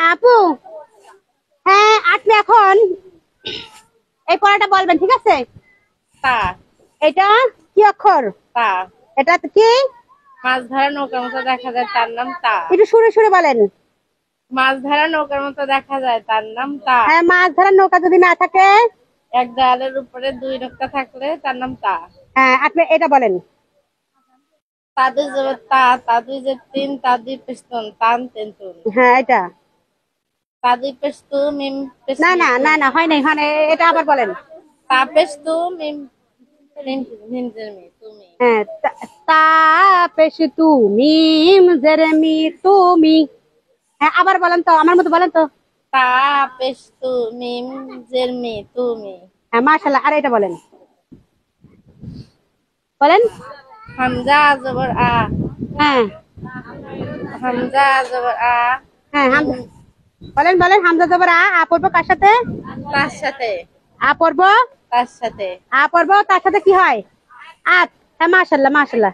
আপু, হ্যাঁ আপনি এখন এই পড়াটা বলবেন, ঠিক আছে? তা এটা কি অক্ষর? তা এটা কি? মাছ ধরা নৌকার মতো দেখা যায় তার নাম তা। একটু সুরে সুরে বলেন। মাছ ধরা নৌকার মতো দেখা যায় তার নাম তা। হ্যাঁ, মাছ ধরার নৌকা যদি না থাকে? এক দেয়ালের উপরে দুই নৌকা থাকলে তার নাম তা। হ্যাঁ, আপনি এটা বলেন। তা দুই জবর তা, তা দুই যে তিন, তা দুই পেস্তন, তান তেন্তুন। হ্যাঁ, এটা তা দুই পেস্তু মিম না পেস্তমি না না তুমি। না, হয় নাই, হয় নাই, এটা আবার বলেন। তা পেস্তু মিম মিম মিম তুমি। হ্যাঁ, তা পেশ তুমি, জেরেমি তুমি। হ্যাঁ, আবার বলেন তো, আমার মতো বলেন তো। তা পেস্তু মিম জেরমি তুমি। হ্যাঁ, মাশাআল্লাহ। আর এটা বলেন, বলেন। হামজা জবর আ, হ্যাঁ হামজা জবর আ হ্যাঁ, মিম বলেন বলেন। হামজা জবর আ, আ পড়বো কার সাথে? তার সাথে, আ পড়বো, তার সাথে। আ পড়বো, তার সাথে কি হয়? আত। হ্যাঁ, মাশাআল্লাহ মাশাআল্লাহ।